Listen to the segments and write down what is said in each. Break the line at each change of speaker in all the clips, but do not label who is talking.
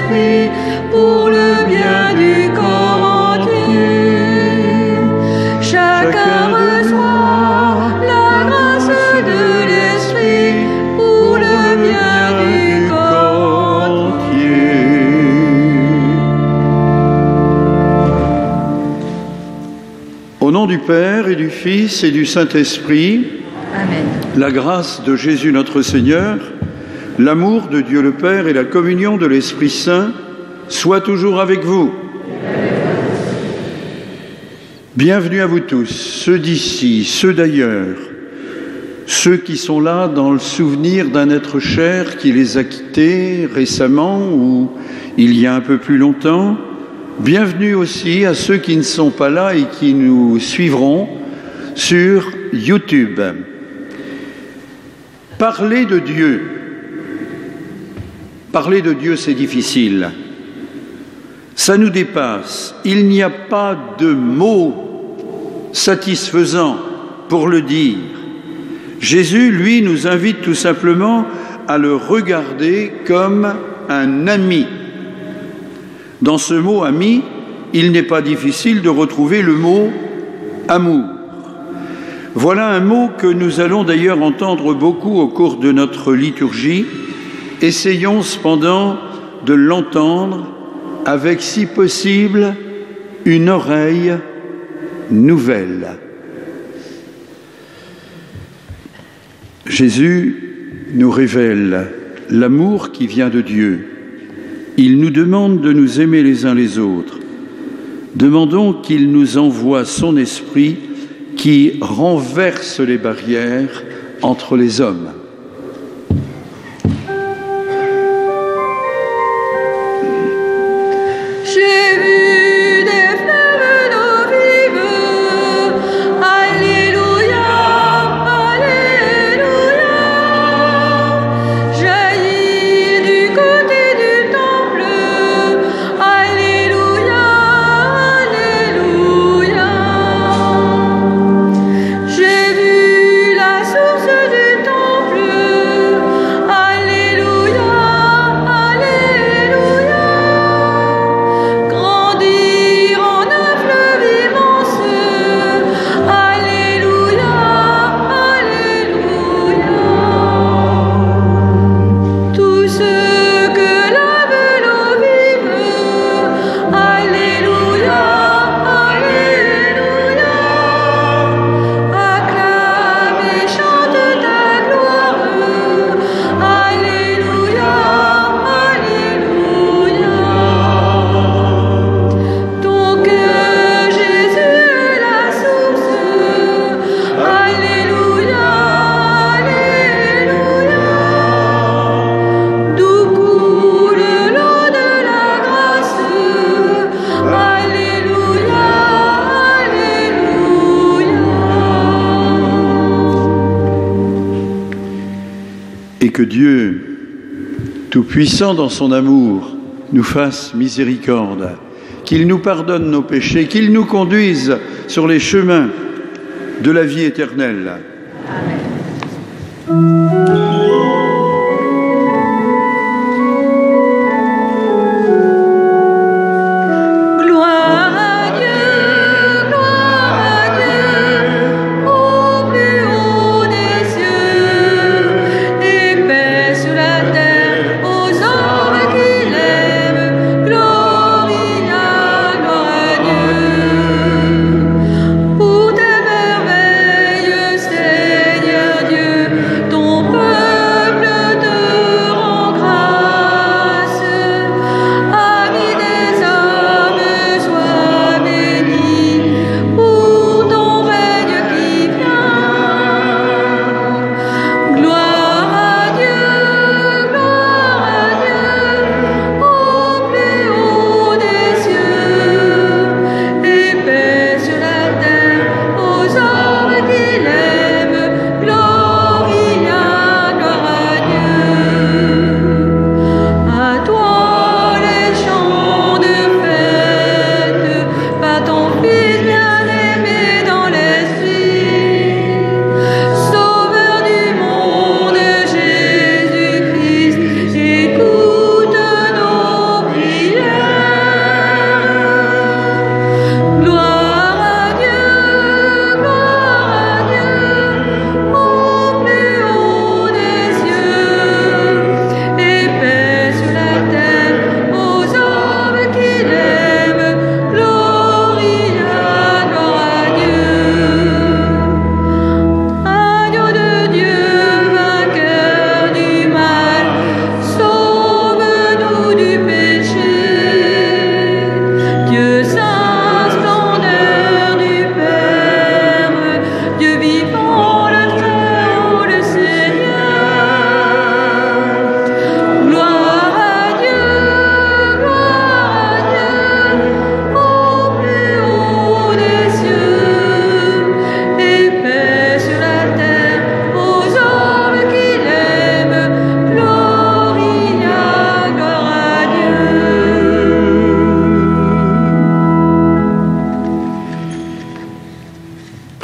l'Esprit, pour le bien du corps entier. Chacun reçoit la grâce de l'Esprit, pour le bien du corps entier.
Au nom du Père et du Fils et du Saint-Esprit,
Amen.
la grâce de Jésus notre Seigneur, l'amour de Dieu le Père et la communion de l'Esprit Saint soient toujours avec vous. Bienvenue à vous tous, ceux d'ici, ceux d'ailleurs, ceux qui sont là dans le souvenir d'un être cher qui les a quittés récemment ou il y a un peu plus longtemps. Bienvenue aussi à ceux qui ne sont pas là et qui nous suivront sur YouTube. Parler de Dieu, c'est difficile. Ça nous dépasse. Il n'y a pas de mots satisfaisants pour le dire. Jésus, lui, nous invite tout simplement à le regarder comme un ami. Dans ce mot « ami », il n'est pas difficile de retrouver le mot « amour ». Voilà un mot que nous allons d'ailleurs entendre beaucoup au cours de notre liturgie. Essayons cependant de l'entendre avec, si possible, une oreille nouvelle. Jésus nous révèle l'amour qui vient de Dieu. Il nous demande de nous aimer les uns les autres. Demandons qu'il nous envoie son esprit qui renverse les barrières entre les hommes. Que Dieu, tout-puissant dans son amour, nous fasse miséricorde, qu'il nous pardonne nos péchés, qu'il nous conduise sur les chemins de la vie éternelle. Amen.
Ton peuple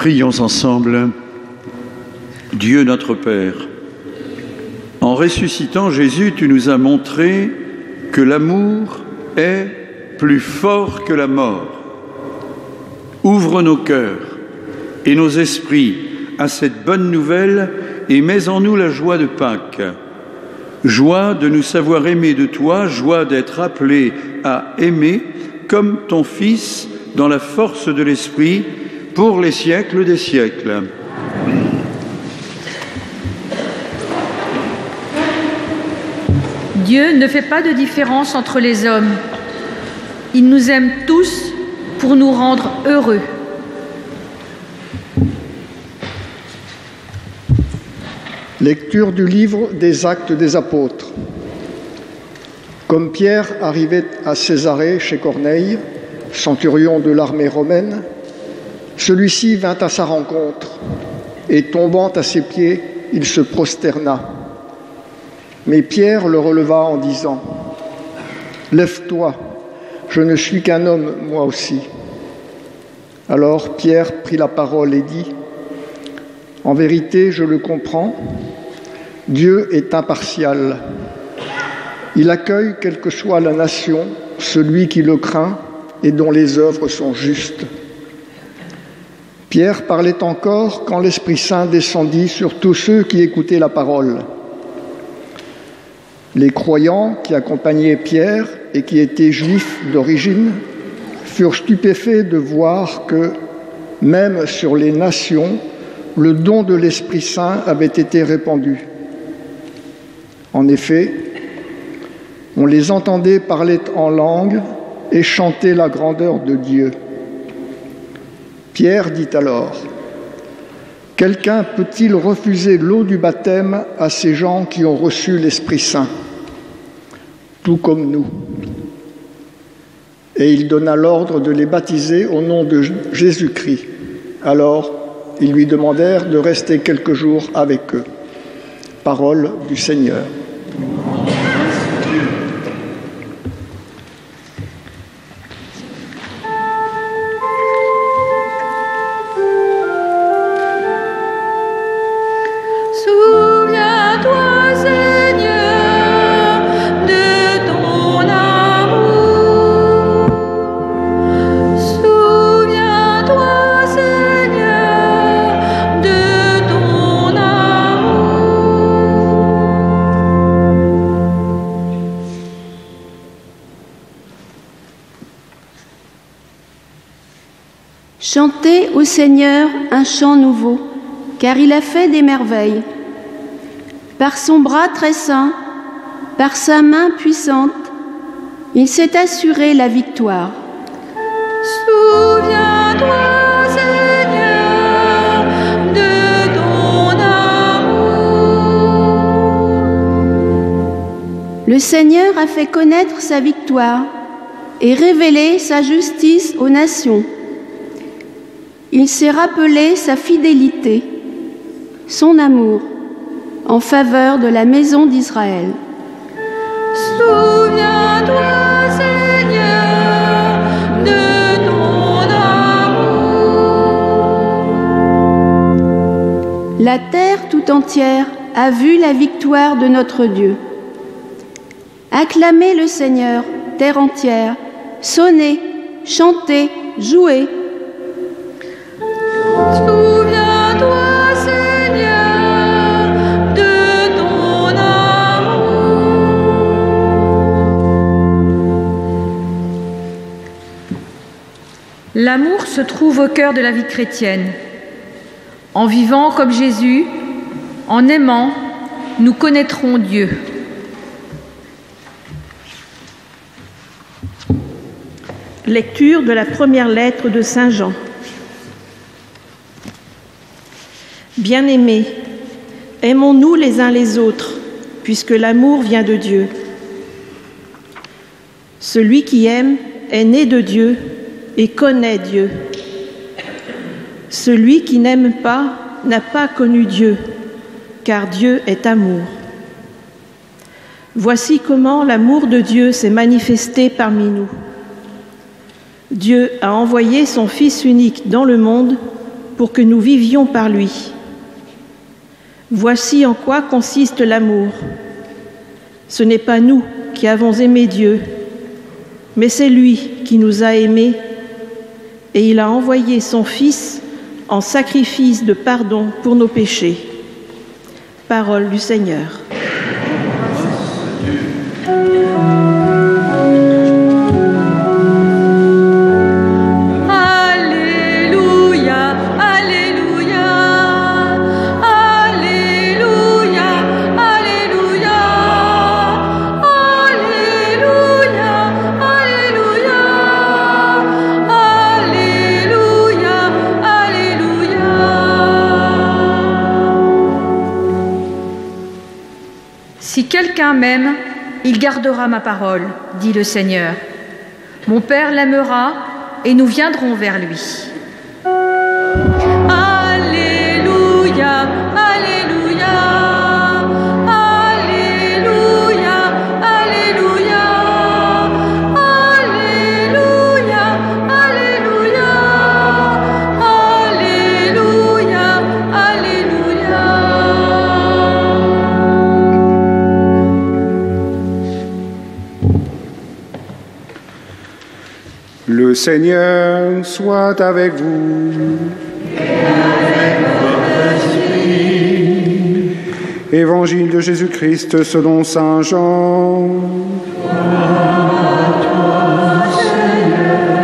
Prions ensemble. Dieu notre Père, en ressuscitant Jésus, tu nous as montré que l'amour est plus fort que la mort. Ouvre nos cœurs et nos esprits à cette bonne nouvelle et mets en nous la joie de Pâques. Joie de nous savoir aimer de toi, joie d'être appelés à aimer comme ton Fils dans la force de l'Esprit pour les siècles des siècles.
Dieu ne fait pas de différence entre les hommes. Il nous aime tous pour nous rendre heureux.
Lecture du livre des Actes des Apôtres. Comme Pierre arrivait à Césarée chez Corneille, centurion de l'armée romaine, celui-ci vint à sa rencontre et tombant à ses pieds, il se prosterna. Mais Pierre le releva en disant « Lève-toi, je ne suis qu'un homme, moi aussi. » Alors Pierre prit la parole et dit « En vérité, je le comprends, Dieu est impartial. Il accueille, quelle que soit la nation, celui qui le craint et dont les œuvres sont justes. » Pierre parlait encore quand l'Esprit Saint descendit sur tous ceux qui écoutaient la parole. Les croyants qui accompagnaient Pierre et qui étaient juifs d'origine furent stupéfaits de voir que, même sur les nations, le don de l'Esprit Saint avait été répandu. En effet, on les entendait parler en langue et chanter la grandeur de Dieu. Pierre dit alors « Quelqu'un peut-il refuser l'eau du baptême à ces gens qui ont reçu l'Esprit Saint, tout comme nous ?» Et il donna l'ordre de les baptiser au nom de Jésus-Christ. Alors, ils lui demandèrent de rester quelques jours avec eux. Parole du Seigneur.
Chantez au Seigneur un chant nouveau, car il a fait des merveilles. Par son bras très saint, par sa main puissante, il s'est assuré la victoire.
Souviens-toi, Seigneur, de ton amour.
Le Seigneur a fait connaître sa victoire et révélé sa justice aux nations. Il s'est rappelé sa fidélité, son amour en faveur de la maison d'Israël.
Souviens-toi, Seigneur, de ton amour.
La terre tout entière a vu la victoire de notre Dieu. Acclamez le Seigneur, terre entière, sonnez, chantez, jouez.
Souviens-toi, Seigneur, de ton amour. L'amour se trouve au cœur de la vie chrétienne. En vivant comme Jésus, en aimant, nous connaîtrons Dieu.
Lecture de la première lettre de Saint Jean. Bien-aimés, aimons-nous les uns les autres, puisque l'amour vient de Dieu. Celui qui aime est né de Dieu et connaît Dieu. Celui qui n'aime pas n'a pas connu Dieu, car Dieu est amour. Voici comment l'amour de Dieu s'est manifesté parmi nous. Dieu a envoyé son Fils unique dans le monde pour que nous vivions par lui. Voici en quoi consiste l'amour. Ce n'est pas nous qui avons aimé Dieu, mais c'est lui qui nous a aimés et il a envoyé son Fils en sacrifice de pardon pour nos péchés. Parole du Seigneur.
Si quelqu'un m'aime, il gardera ma parole, dit le Seigneur. Mon Père l'aimera et nous viendrons vers lui. Alléluia, Alléluia, Alléluia, Alléluia, Alléluia, Alléluia, Alléluia, Alléluia.
Le Seigneur soit avec vous. Et avec votre esprit. Évangile de Jésus-Christ selon saint Jean.
Gloire à toi, Seigneur.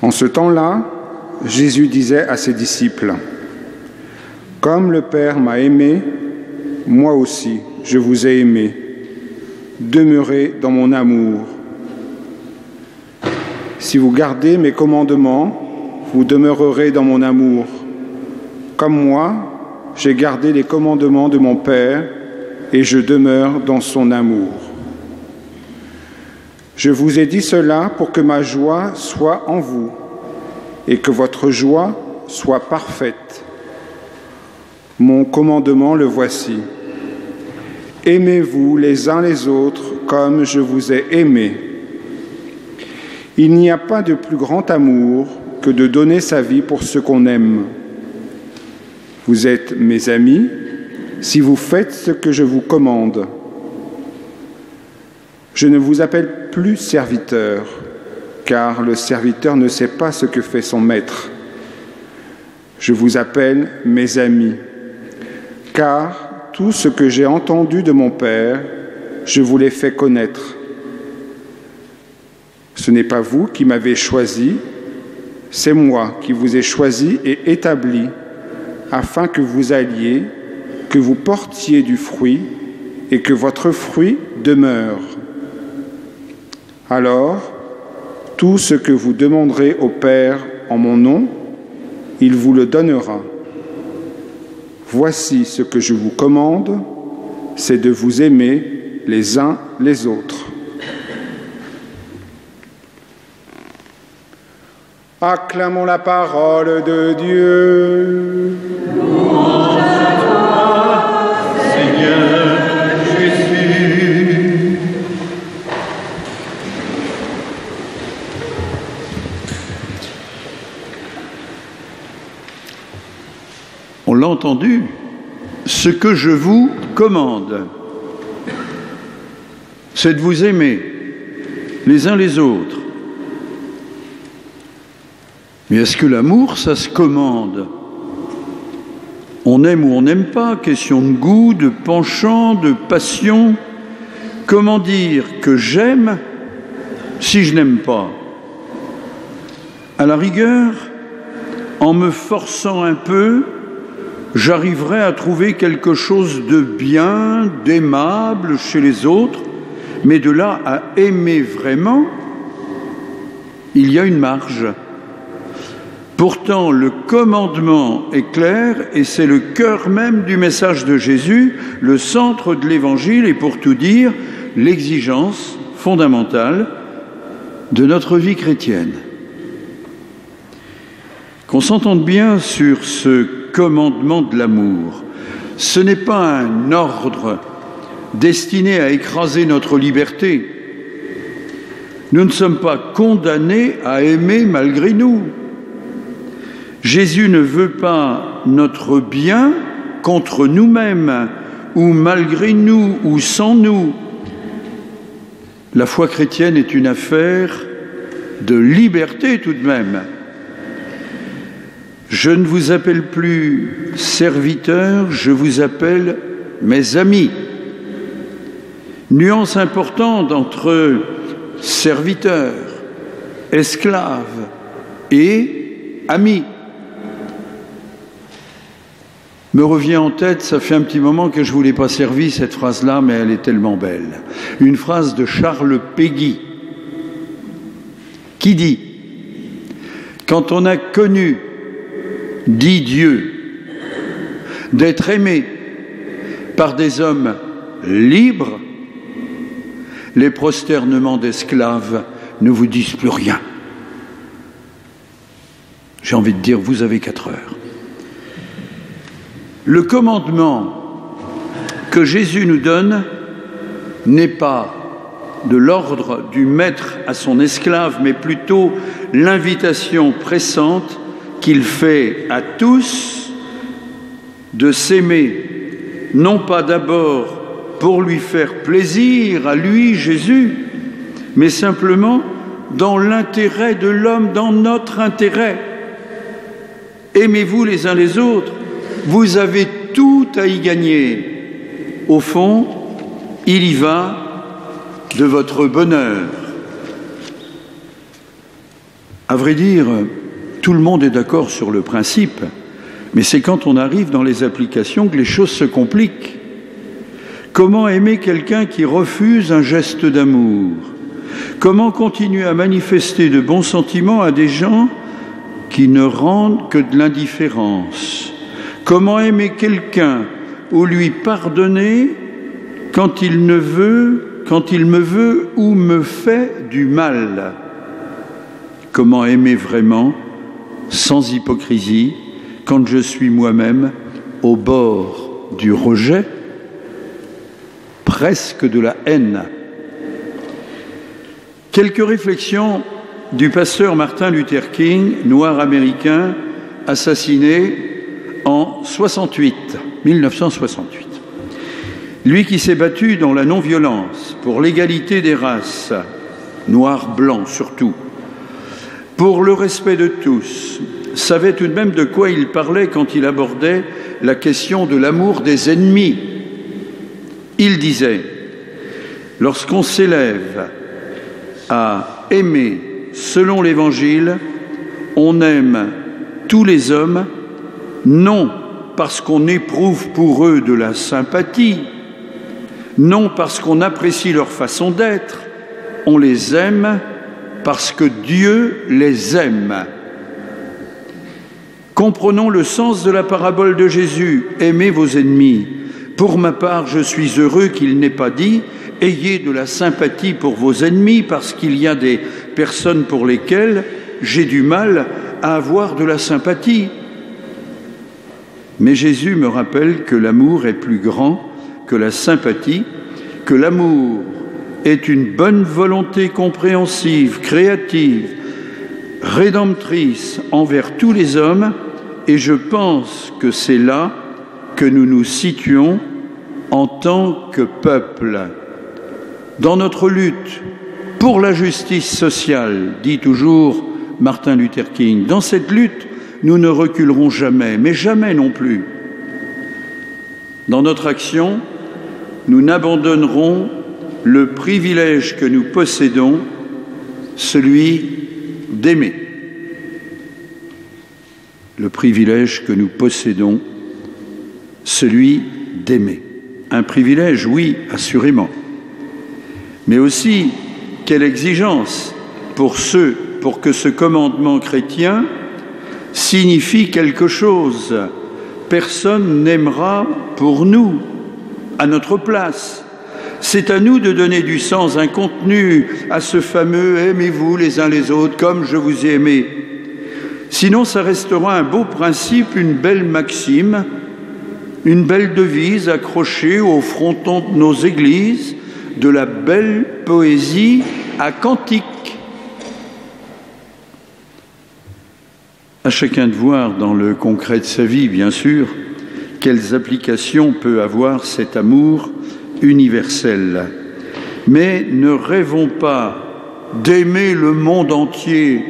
En ce temps-là, Jésus disait à ses disciples : « Comme le Père m'a aimé, moi aussi je vous ai aimé. Demeurez dans mon amour. Si vous gardez mes commandements, vous demeurerez dans mon amour. Comme moi, j'ai gardé les commandements de mon Père et je demeure dans son amour. Je vous ai dit cela pour que ma joie soit en vous et que votre joie soit parfaite. Mon commandement, le voici. Aimez-vous les uns les autres comme je vous ai aimés. Il n'y a pas de plus grand amour que de donner sa vie pour ceux qu'on aime. Vous êtes mes amis si vous faites ce que je vous commande. Je ne vous appelle plus serviteur, car le serviteur ne sait pas ce que fait son maître. Je vous appelle mes amis, car tout ce que j'ai entendu de mon Père, je vous l'ai fait connaître. Ce n'est pas vous qui m'avez choisi, c'est moi qui vous ai choisi et établi, afin que vous alliez, que vous portiez du fruit et que votre fruit demeure. Alors, tout ce que vous demanderez au Père en mon nom, il vous le donnera. Voici ce que je vous commande, c'est de vous aimer les uns les autres. Acclamons la parole de Dieu.
Louange à toi, Seigneur Jésus.
On l'a entendu, ce que je vous commande, c'est de vous aimer les uns les autres. Mais est-ce que l'amour, ça se commande? On aime ou on n'aime pas, question de goût, de penchant, de passion. Comment dire que j'aime si je n'aime pas? À la rigueur, en me forçant un peu, j'arriverai à trouver quelque chose de bien, d'aimable chez les autres, mais de là à aimer vraiment, il y a une marge. Pourtant, le commandement est clair et c'est le cœur même du message de Jésus, le centre de l'Évangile et pour tout dire, l'exigence fondamentale de notre vie chrétienne. Qu'on s'entende bien sur ce commandement de l'amour. Ce n'est pas un ordre destiné à écraser notre liberté. Nous ne sommes pas condamnés à aimer malgré nous. Jésus ne veut pas notre bien contre nous-mêmes, ou malgré nous, ou sans nous. La foi chrétienne est une affaire de liberté tout de même. Je ne vous appelle plus serviteurs, je vous appelle mes amis. Nuance importante entre serviteurs, esclaves et amis. Me revient en tête, ça fait un petit moment que je ne vous l'ai pas servi cette phrase-là, mais elle est tellement belle. Une phrase de Charles Péguy qui dit « Quand on a connu, dit Dieu, d'être aimé par des hommes libres, les prosternements d'esclaves ne vous disent plus rien. » J'ai envie de dire, vous avez 4 heures. Le commandement que Jésus nous donne n'est pas de l'ordre du maître à son esclave, mais plutôt l'invitation pressante qu'il fait à tous de s'aimer, non pas d'abord pour lui faire plaisir à lui, Jésus, mais simplement dans l'intérêt de l'homme, dans notre intérêt. Aimez-vous les uns les autres, vous avez tout à y gagner. Au fond, il y va de votre bonheur. À vrai dire, tout le monde est d'accord sur le principe, mais c'est quand on arrive dans les applications que les choses se compliquent. Comment aimer quelqu'un qui refuse un geste d'amour? Comment continuer à manifester de bons sentiments à des gens qui ne rendent que de l'indifférence? Comment aimer quelqu'un ou lui pardonner quand il me veut ou me fait du mal? Comment aimer vraiment, sans hypocrisie, quand je suis moi-même au bord du rejet, presque de la haine? Quelques réflexions du pasteur Martin Luther King, noir américain, assassiné en 1968. Lui qui s'est battu dans la non-violence pour l'égalité des races, noirs, blancs surtout, pour le respect de tous, savait tout de même de quoi il parlait quand il abordait la question de l'amour des ennemis. Il disait, lorsqu'on s'élève à aimer selon l'Évangile, on aime tous les hommes, non parce qu'on éprouve pour eux de la sympathie, non parce qu'on apprécie leur façon d'être, on les aime parce que Dieu les aime. Comprenons le sens de la parabole de Jésus, aimez vos ennemis. Pour ma part, je suis heureux qu'il n'ait pas dit « Ayez de la sympathie pour vos ennemis » parce qu'il y a des personnes pour lesquelles j'ai du mal à avoir de la sympathie. Mais Jésus me rappelle que l'amour est plus grand que la sympathie, que l'amour est une bonne volonté compréhensive, créative, rédemptrice envers tous les hommes, et je pense que c'est là que nous nous situons en tant que peuple. Dans notre lutte pour la justice sociale, dit toujours Martin Luther King, dans cette lutte, nous ne reculerons jamais, mais jamais non plus. Dans notre action, nous n'abandonnerons le privilège que nous possédons, celui d'aimer. Le privilège que nous possédons, celui d'aimer. Un privilège, oui, assurément. Mais aussi, quelle exigence pour que ce commandement chrétien signifie quelque chose. Personne n'aimera pour nous, à notre place. C'est à nous de donner du sens, un contenu à ce fameux « aimez-vous les uns les autres comme je vous ai aimé ». Sinon, ça restera un beau principe, une belle maxime, une belle devise accrochée au fronton de nos églises, de la belle poésie à cantique. À chacun de voir dans le concret de sa vie, bien sûr, quelles applications peut avoir cet amour universel. Mais ne rêvons pas d'aimer le monde entier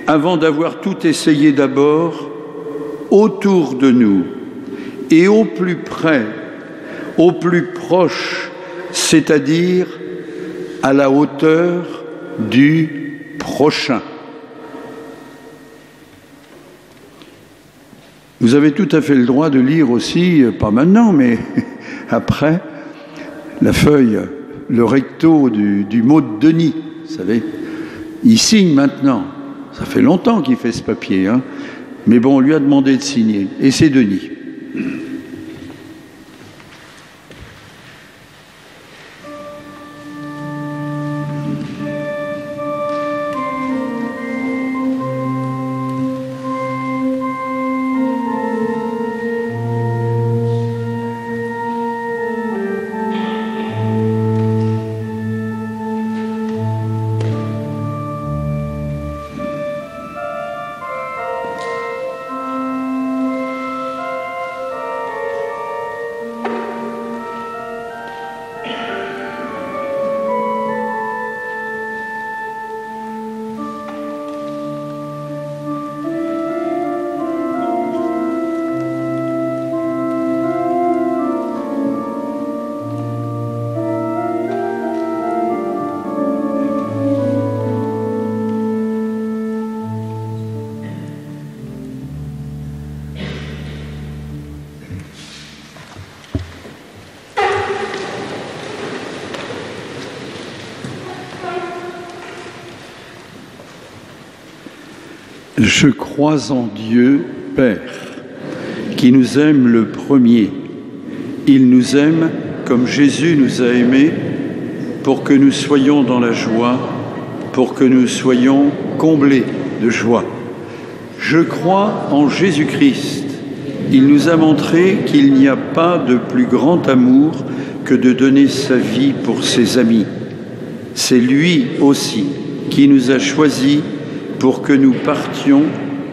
avant d'avoir tout essayé d'abord autour de nous et au plus près, au plus proche, c'est-à-dire à la hauteur du prochain. Vous avez tout à fait le droit de lire aussi, pas maintenant, mais après, la feuille, le recto du mot de Denis, vous savez. Il signe maintenant. Ça fait longtemps qu'il fait ce papier, hein. Mais bon, on lui a demandé de signer. Et c'est Denis. Je crois en Dieu, Père, qui nous aime le premier. Il nous aime comme Jésus nous a aimés pour que nous soyons dans la joie, pour que nous soyons comblés de joie. Je crois en Jésus-Christ. Il nous a montré qu'il n'y a pas de plus grand amour que de donner sa vie pour ses amis. C'est lui aussi qui nous a choisis pour que nous partions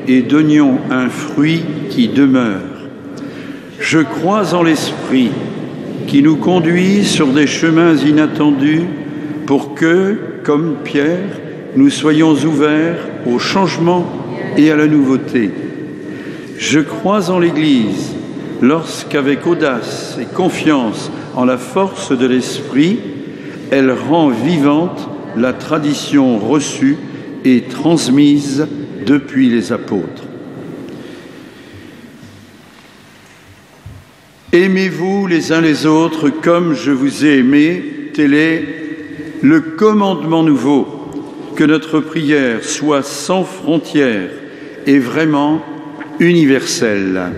et donnions un fruit qui demeure. Je crois en l'Esprit qui nous conduit sur des chemins inattendus pour que, comme Pierre, nous soyons ouverts au changement et à la nouveauté. Je crois en l'Église lorsqu'avec audace et confiance en la force de l'Esprit, elle rend vivante la tradition reçue et transmise depuis les apôtres. Aimez-vous les uns les autres comme je vous ai aimés, tel est le commandement nouveau, que notre prière soit sans frontières et vraiment universelle.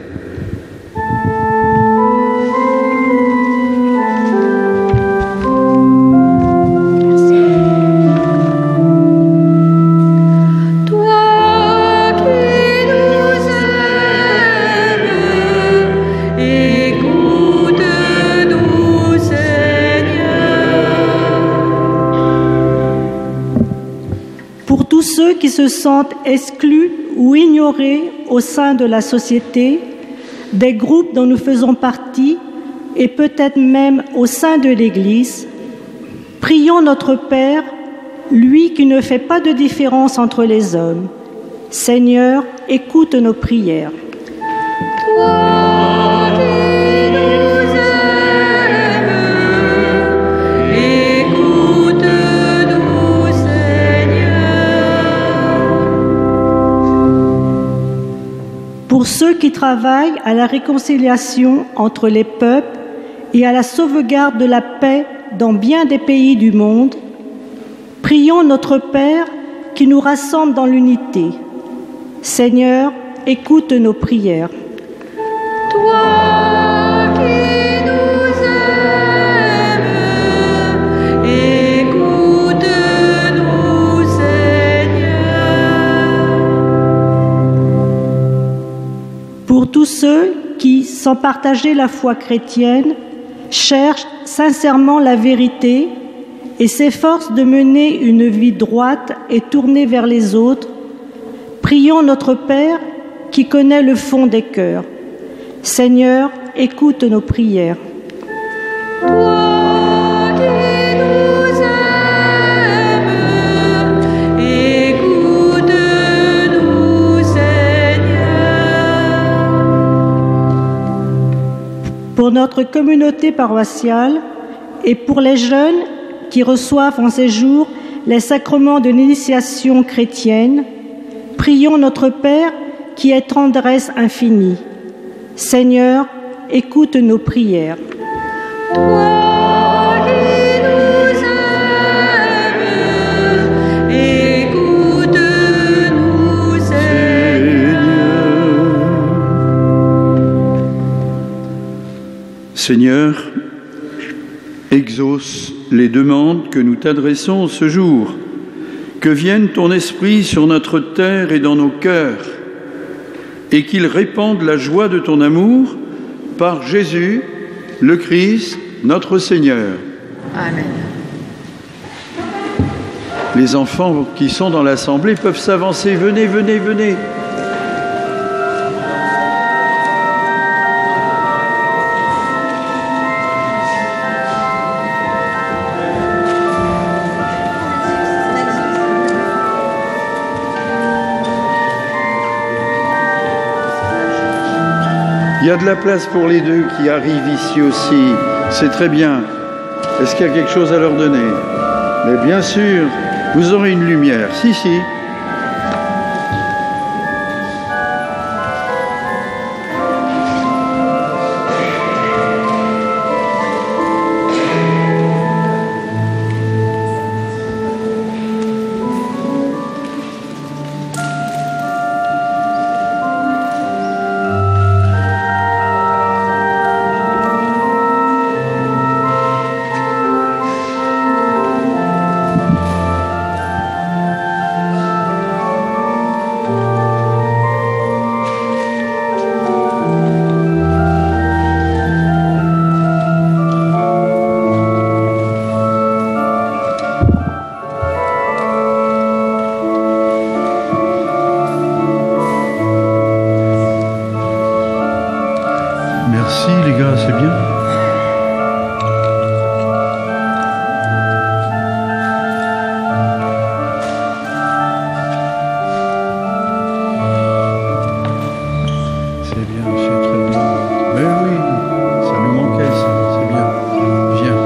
Ceux qui se sentent exclus ou ignorés au sein de la société, des groupes dont nous faisons partie et peut-être même au sein de l'Église, prions notre Père, lui qui ne fait pas de différence entre les hommes. Seigneur, écoute nos prières. Pour ceux qui travaillent à la réconciliation entre les peuples et à la sauvegarde de la paix dans bien des pays du monde, prions notre Père qui nous rassemble dans l'unité. Seigneur, écoute nos prières.
Toi qui nous aimes, écoute-nous, Seigneur.
Pour tous ceux qui, sans partager la foi chrétienne, cherchent sincèrement la vérité et s'efforcent de mener une vie droite et tournée vers les autres, Prions notre Père qui connaît le fond des cœurs. Seigneur, écoute nos prières.
Toi qui nous aimes, écoute-nous, Seigneur.
Pour notre communauté paroissiale et pour les jeunes qui reçoivent en ces jours les sacrements de l'initiation chrétienne, prions notre Père qui est tendresse infinie. Seigneur, écoute nos prières.
Toi qui nous aimes, écoute-nous, Seigneur.
Seigneur, exauce les demandes que nous t'adressons ce jour. Que vienne ton esprit sur notre terre et dans nos cœurs, et qu'il répande la joie de ton amour par Jésus, le Christ, notre Seigneur.
Amen.
Les enfants qui sont dans l'assemblée peuvent s'avancer. Venez, venez, venez. Il y a de la place pour les deux qui arrivent ici aussi. C'est très bien. Est-ce qu'il y a quelque chose à leur donner? Mais bien sûr, vous aurez une lumière. Si, si. Merci les gars, c'est bien. C'est bien, c'est très bien. Mais oui, ça nous manquait, ça, c'est bien. Viens.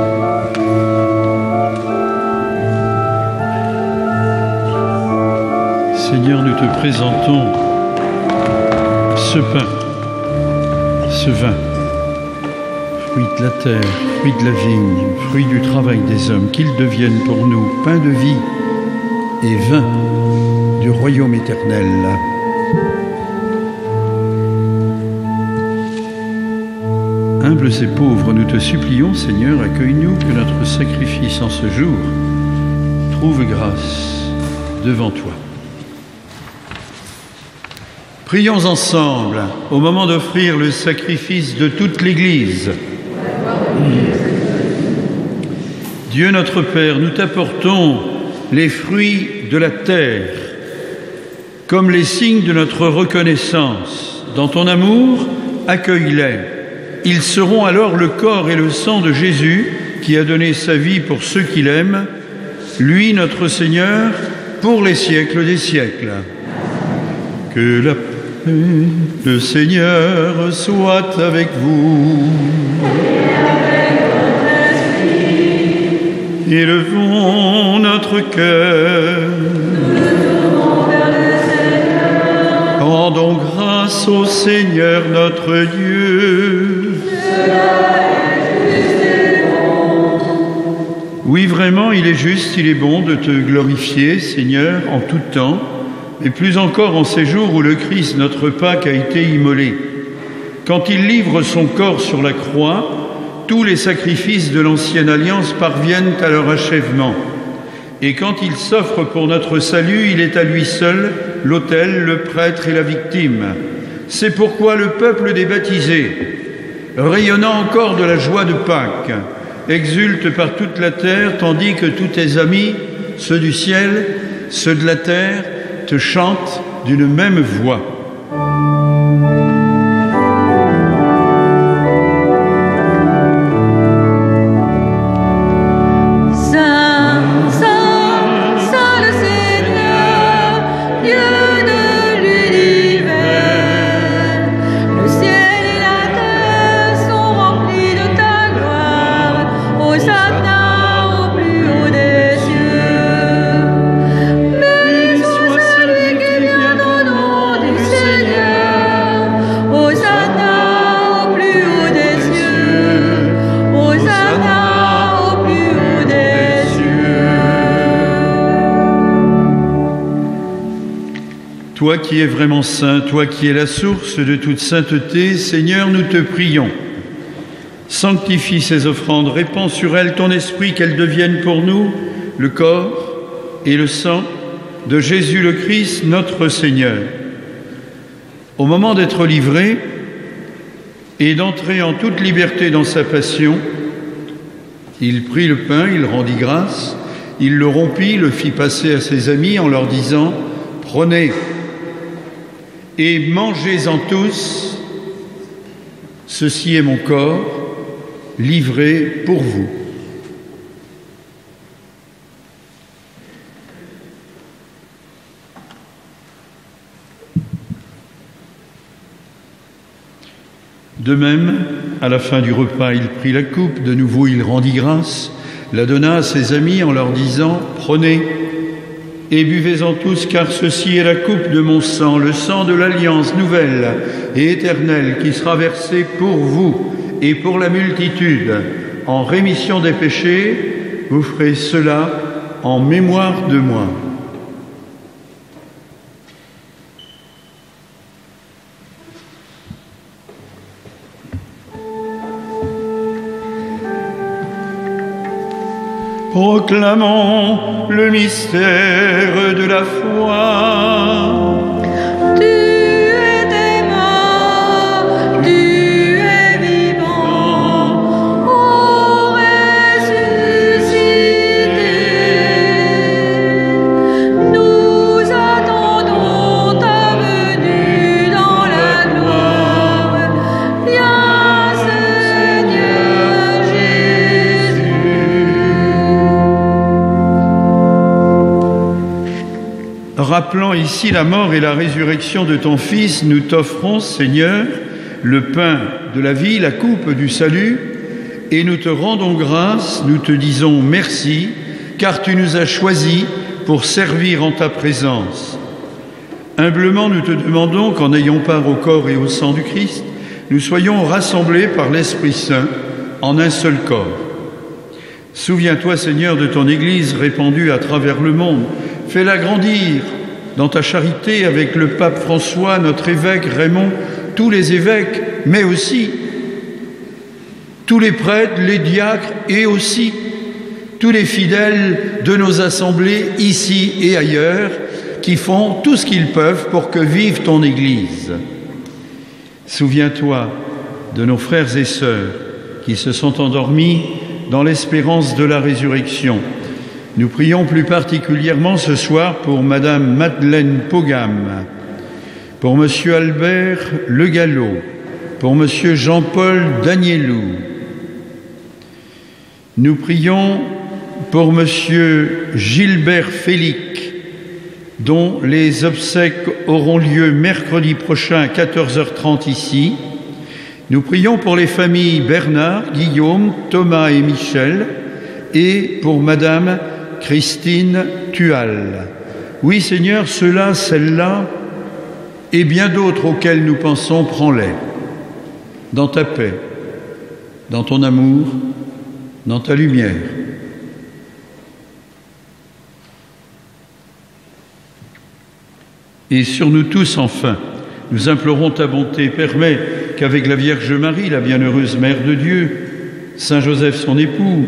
Seigneur, nous te présentons ce pain, ce vin, fruit de la terre, fruit de la vigne, fruit du travail des hommes, qu'ils deviennent pour nous pain de vie et vin du royaume éternel. Humbles et pauvres, nous te supplions, Seigneur, accueille-nous, que notre sacrifice en ce jour trouve grâce devant toi. Prions ensemble au moment d'offrir le sacrifice de toute l'Église. Dieu notre Père, nous t'apportons les fruits de la terre comme les signes de notre reconnaissance. Dans ton amour, accueille-les. Ils seront alors le corps et le sang de Jésus qui a donné sa vie pour ceux qu'il aime, lui notre Seigneur, pour les siècles des siècles. Que la le Seigneur soit avec vous. Élevons notre cœur. Rendons grâce au Seigneur notre Dieu. Oui, vraiment, il est juste, il est bon de te glorifier, Seigneur, en tout temps. Et plus encore en ces jours où le Christ, notre Pâque, a été immolé. Quand il livre son corps sur la croix, tous les sacrifices de l'ancienne alliance parviennent à leur achèvement. Et quand il s'offre pour notre salut, il est à lui seul l'autel, le prêtre et la victime. C'est pourquoi le peuple des baptisés, rayonnant encore de la joie de Pâques, exulte par toute la terre, tandis que tous tes amis, ceux du ciel, ceux de la terre, te chantent d'une même voix. Toi qui es vraiment saint, toi qui es la source de toute sainteté, Seigneur, nous te prions. Sanctifie ces offrandes, répands sur elles ton esprit, qu'elles deviennent pour nous le corps et le sang de Jésus le Christ, notre Seigneur. Au moment d'être livré et d'entrer en toute liberté dans sa passion, il prit le pain, il rendit grâce, il le rompit, le fit passer à ses amis en leur disant « Prenez et mangez-en tous, ceci est mon corps, livré pour vous. » De même, à la fin du repas, il prit la coupe, de nouveau il rendit grâce, la donna à ses amis en leur disant « Prenez et buvez-en tous, car ceci est la coupe de mon sang, le sang de l'alliance nouvelle et éternelle qui sera versé pour vous et pour la multitude. En rémission des péchés, vous ferez cela en mémoire de moi. » Proclamons le mystère de la foi.
Tu étais mort, tu es vivant, ô ressuscité. Nous attendons ta venue dans la gloire. Viens, Seigneur Jésus.
Rappelant ici la mort et la résurrection de ton Fils, nous t'offrons, Seigneur, le pain de la vie, la coupe du salut, et nous te rendons grâce, nous te disons merci, car tu nous as choisis pour servir en ta présence. Humblement, nous te demandons qu'en ayant part au corps et au sang du Christ, nous soyons rassemblés par l'Esprit Saint en un seul corps. Souviens-toi, Seigneur, de ton Église répandue à travers le monde. Fais-la grandir dans ta charité avec le pape François, notre évêque Raymond, tous les évêques, mais aussi tous les prêtres, les diacres et aussi tous les fidèles de nos assemblées ici et ailleurs qui font tout ce qu'ils peuvent pour que vive ton Église. Souviens-toi de nos frères et sœurs qui se sont endormis dans l'espérance de la résurrection. Nous prions plus particulièrement ce soir pour Madame Madeleine Pogam, pour Monsieur Albert Le Gallo, pour Monsieur Jean-Paul Danielou. Nous prions pour Monsieur Gilbert Félic, dont les obsèques auront lieu mercredi prochain à 14h30 ici. Nous prions pour les familles Bernard, Guillaume, Thomas et Michel, et pour Madame Christine Tual. Oui, Seigneur, ceux-là, celles-là, et bien d'autres auxquels nous pensons, prends-les dans ta paix, dans ton amour, dans ta lumière. Et sur nous tous, enfin, nous implorons ta bonté. Permets qu'avec la Vierge Marie, la bienheureuse Mère de Dieu, Saint Joseph, son époux,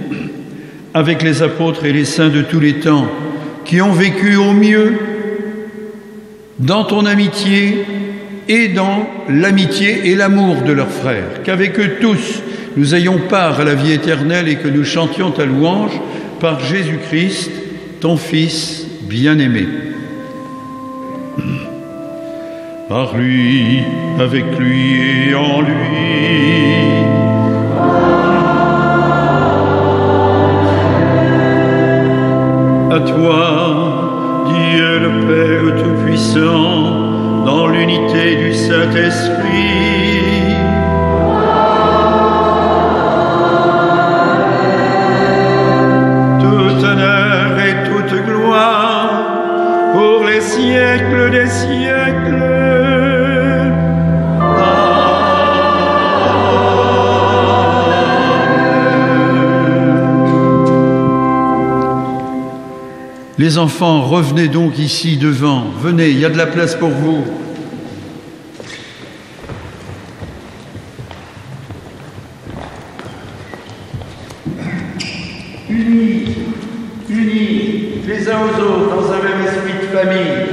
avec les apôtres et les saints de tous les temps, qui ont vécu au mieux dans ton amitié et dans l'amitié et l'amour de leurs frères, qu'avec eux tous, nous ayons part à la vie éternelle et que nous chantions ta louange par Jésus-Christ, ton Fils bien-aimé.
par lui, avec lui et en lui. À toi, Dieu le Père Tout-Puissant, dans l'unité du Saint-Esprit, tout honneur et toute gloire pour les siècles des siècles.
Les enfants, revenez donc ici devant. Venez, il y a de la place pour vous. Unis les uns aux autres dans un même esprit de famille.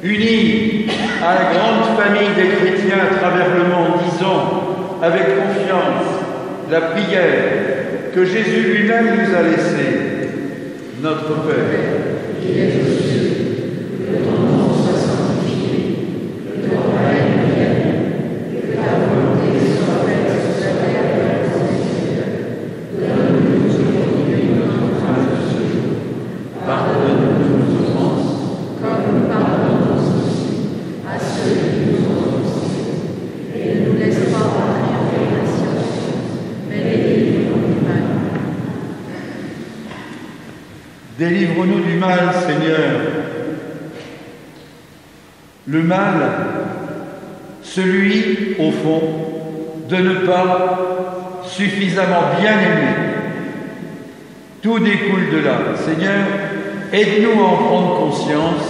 Unis à la grande famille des chrétiens à travers le monde, disons avec confiance la prière que Jésus lui-même nous a laissée. Notre Père, qui es aux cieux, que ton nom soit sanctifié, que ton règne vienne, que ta volonté soit faite sur la terre comme dans les cieux. Donne-nous aujourd'hui notre pain de ce jour. Pardonne-nous nos offenses, comme nous pardonnons aussi à ceux qui nous ont offensés. Et ne nous laisse pas entrer en tentation, mais délivre-nous du mal. Délivre-nous du mal, Seigneur. Le mal, celui, au fond, de ne pas suffisamment bien aimer. Tout découle de là. Seigneur, aide-nous à en prendre conscience,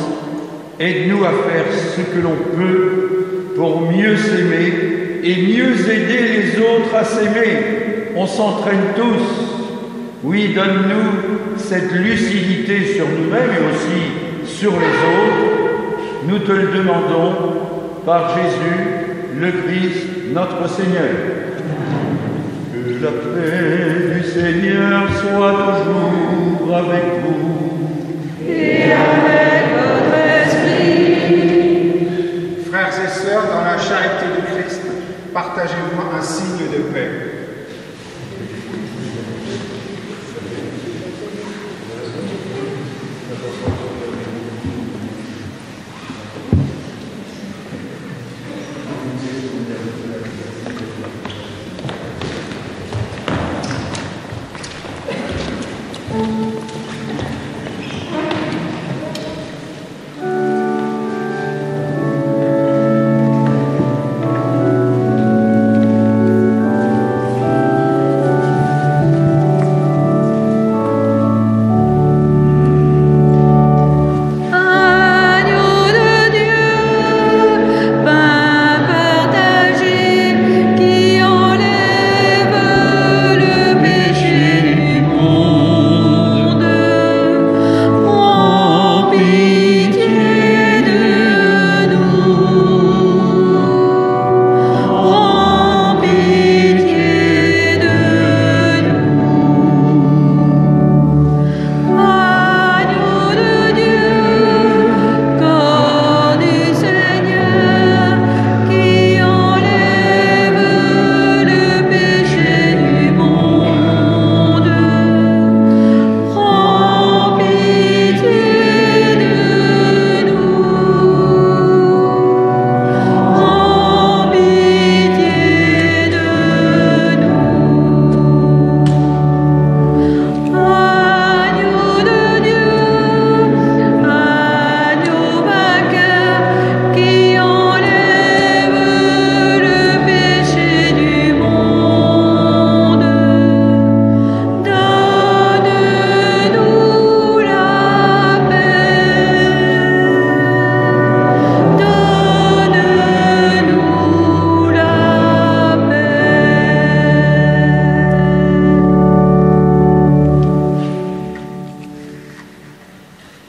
aide-nous à faire ce que l'on peut pour mieux s'aimer et mieux aider les autres à s'aimer. On s'entraîne tous. Oui, donne-nous cette lucidité sur nous-mêmes et aussi sur les autres. Nous te le demandons par Jésus, le Christ, notre Seigneur. Que la paix du Seigneur soit toujours avec vous. Et avec votre esprit.
Frères et sœurs, dans la charité du Christ, partagez-moi un signe de paix.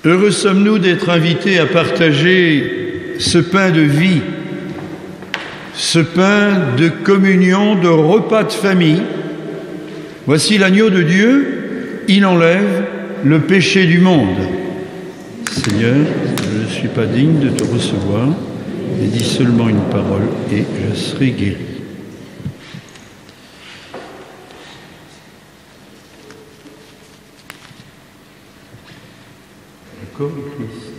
Heureux sommes-nous d'être invités à partager ce pain de vie, ce pain de communion, de repas de famille. Voici l'agneau de Dieu, il enlève le péché du monde. Seigneur, je ne suis pas digne de te recevoir, et dis seulement une parole et je serai guéri. Le corps du Christ.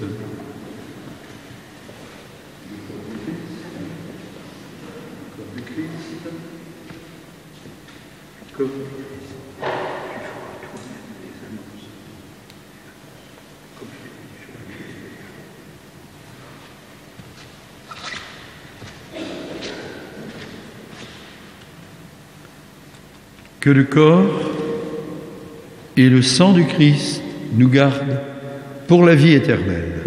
Que le corps et le sang du Christ nous gardent pour la vie éternelle.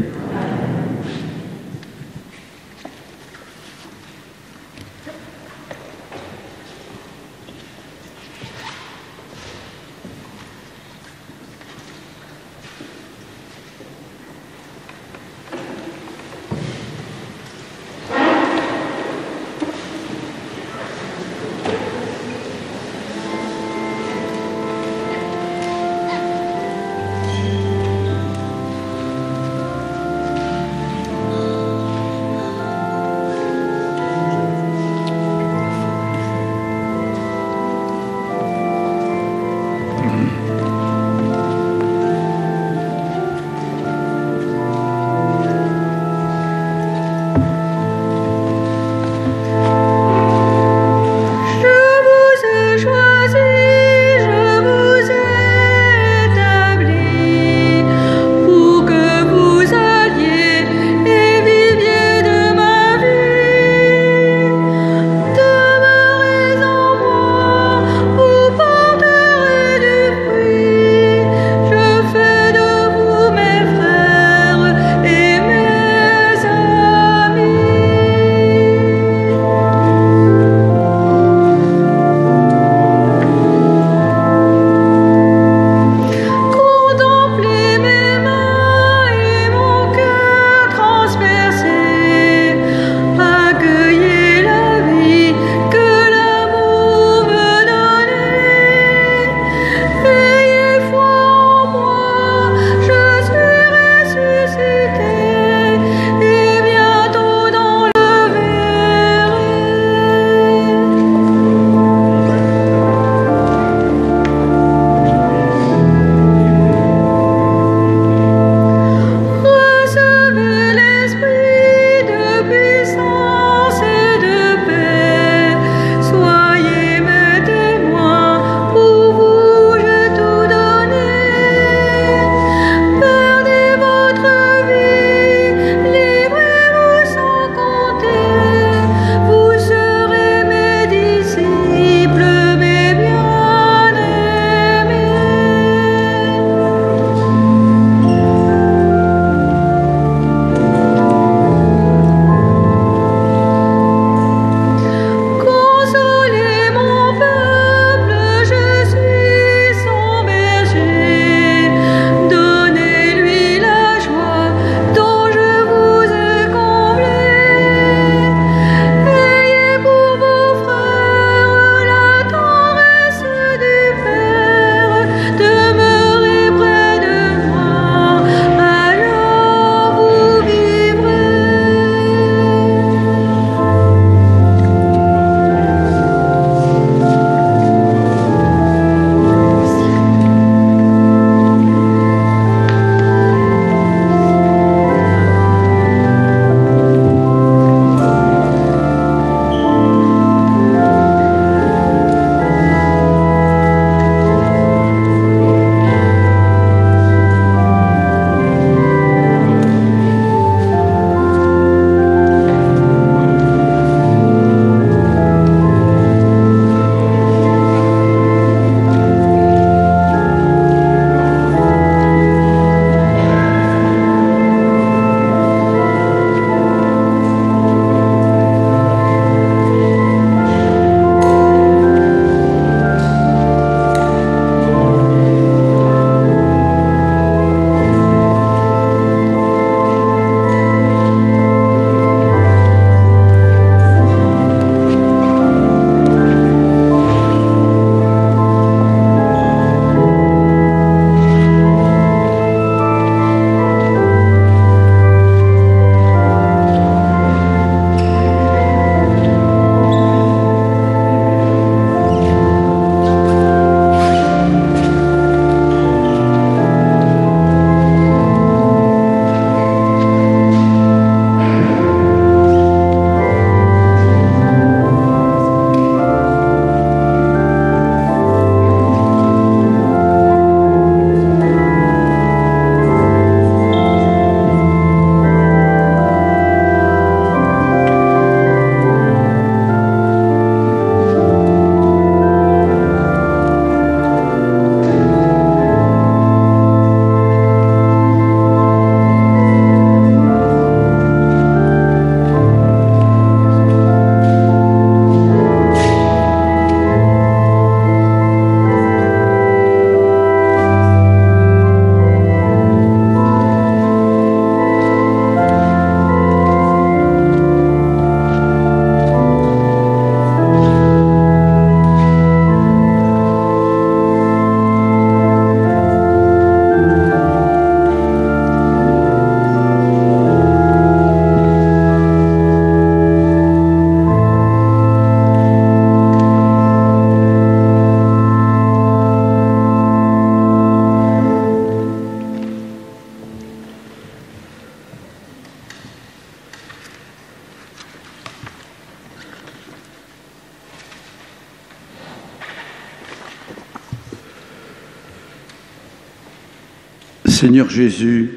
Seigneur Jésus,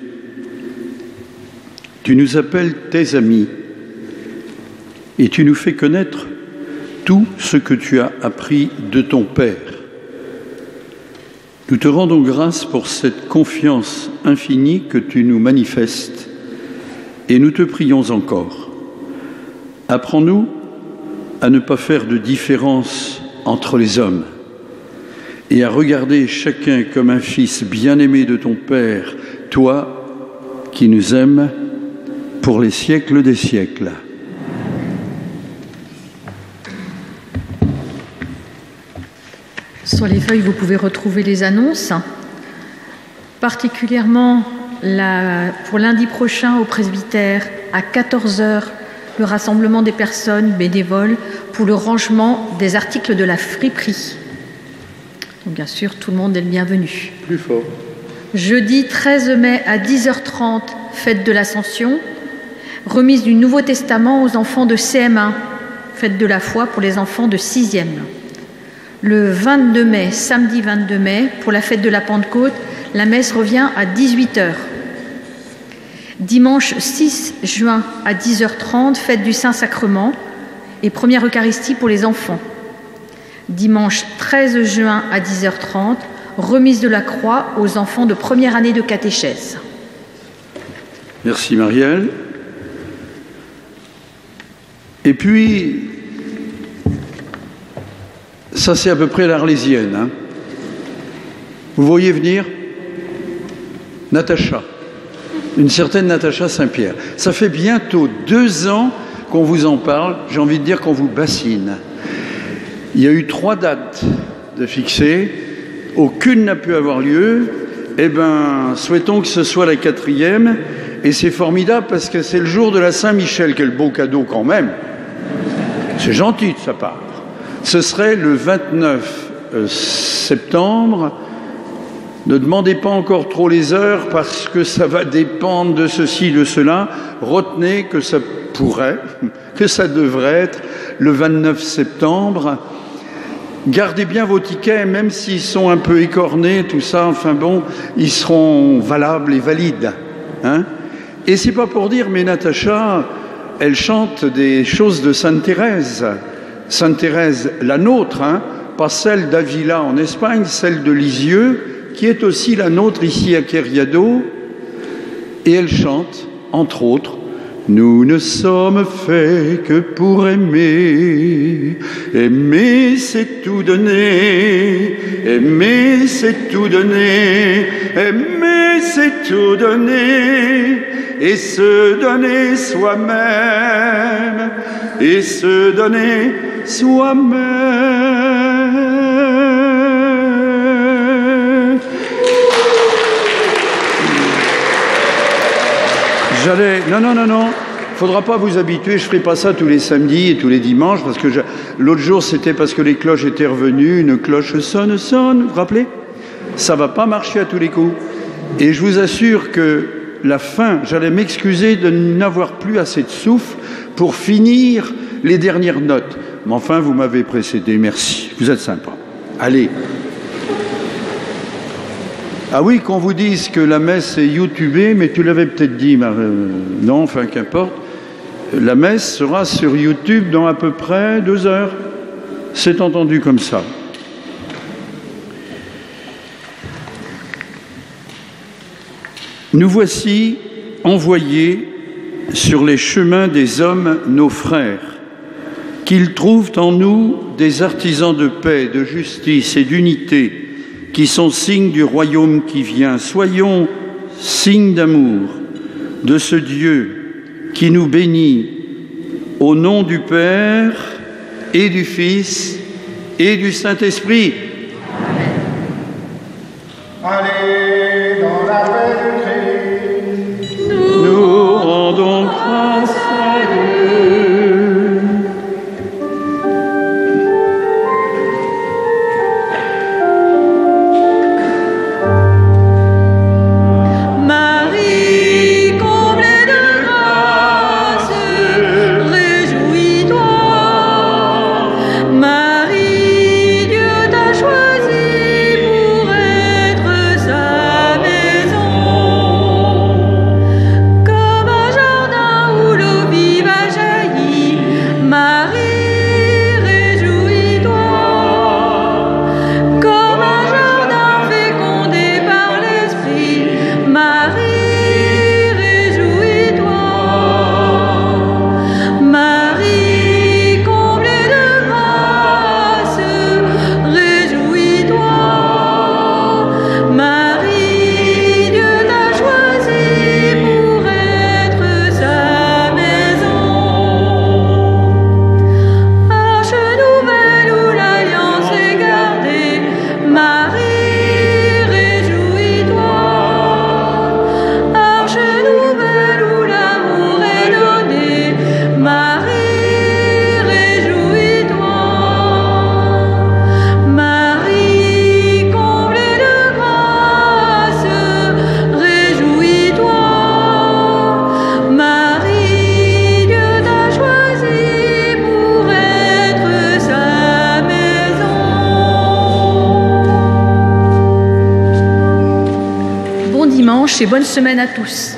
tu nous appelles tes amis et tu nous fais connaître tout ce que tu as appris de ton Père. Nous te rendons grâce pour cette confiance infinie que tu nous manifestes et nous te prions encore. Apprends-nous à ne pas faire de différence entre les hommes et à regarder chacun comme un fils bien-aimé de ton Père, toi qui nous aimes pour les siècles des siècles.
Sur les feuilles, vous pouvez retrouver les annonces, particulièrement pour lundi prochain au presbytère à 14h, le rassemblement des personnes bénévoles pour le rangement des articles de la friperie. Donc bien sûr, tout le monde est le bienvenu.
Plus fort.
Jeudi 13 mai à 10h30, fête de l'Ascension, remise du Nouveau Testament aux enfants de CM1, fête de la foi pour les enfants de 6e. Le 22 mai, samedi 22 mai, pour la fête de la Pentecôte, la messe revient à 18h. Dimanche 6 juin à 10h30, fête du Saint-Sacrement et première Eucharistie pour les enfants. Dimanche 13 juin à 10h30, remise de la croix aux enfants de première année de catéchèse.
Merci Marielle. Et puis, ça c'est à peu près l'Arlésienne. Hein. Vous voyez venir Natacha, une certaine Natacha Saint-Pierre. Ça fait bientôt 2 ans qu'on vous en parle, j'ai envie de dire qu'on vous bassine. Il y a eu 3 dates de fixées, aucune n'a pu avoir lieu. Eh bien, souhaitons que ce soit la 4e, et c'est formidable parce que c'est le jour de la Saint-Michel, quel beau cadeau quand même. C'est gentil de sa part. Ce serait le 29 septembre. Ne demandez pas encore trop les heures parce que ça va dépendre de ceci, de cela. Retenez que ça pourrait, que ça devrait être le 29 septembre. Gardez bien vos tickets, même s'ils sont un peu écornés, tout ça, enfin bon, ils seront valables et valides. Hein ? Et c'est pas pour dire, mais Natacha, elle chante des choses de Sainte Thérèse. Sainte Thérèse, la nôtre, hein, pas celle d'Avila en Espagne, celle de Lisieux, qui est aussi la nôtre ici à Queriado. Et elle chante, entre autres, « Nous ne sommes faits que pour aimer. Aimer, c'est tout donner. Aimer, c'est tout donner. Aimer, c'est tout donner. Et se donner soi-même. Et se donner soi-même. » Non. Faudra pas vous habituer, je ferai pas ça tous les samedis et tous les dimanches, parce que l'autre jour c'était parce que les cloches étaient revenues, une cloche sonne, vous vous rappelez ? Ça va pas marcher à tous les coups. Et je vous assure que la fin, j'allais m'excuser de n'avoir plus assez de souffle pour finir les dernières notes. Mais enfin, vous m'avez précédé, merci. Vous êtes sympa. Allez. Ah oui, qu'on vous dise que la messe est youtubée, mais tu l'avais peut-être dit, non, enfin qu'importe. La messe sera sur YouTube dans à peu près 2 heures. C'est entendu comme ça. Nous voici envoyés sur les chemins des hommes, nos frères, qu'ils trouvent en nous des artisans de paix, de justice et d'unité, qui sont signes du royaume qui vient. Soyons signes d'amour de ce Dieu qui nous bénit au nom du Père et du Fils et du Saint-Esprit.
Allez dans la paix du Christ.
Nous rendons grâce à Dieu.
Marie, comblée de grâce, réjouis-toi. Marie, Dieu t'a choisi.
dimanche et bonne semaine à tous.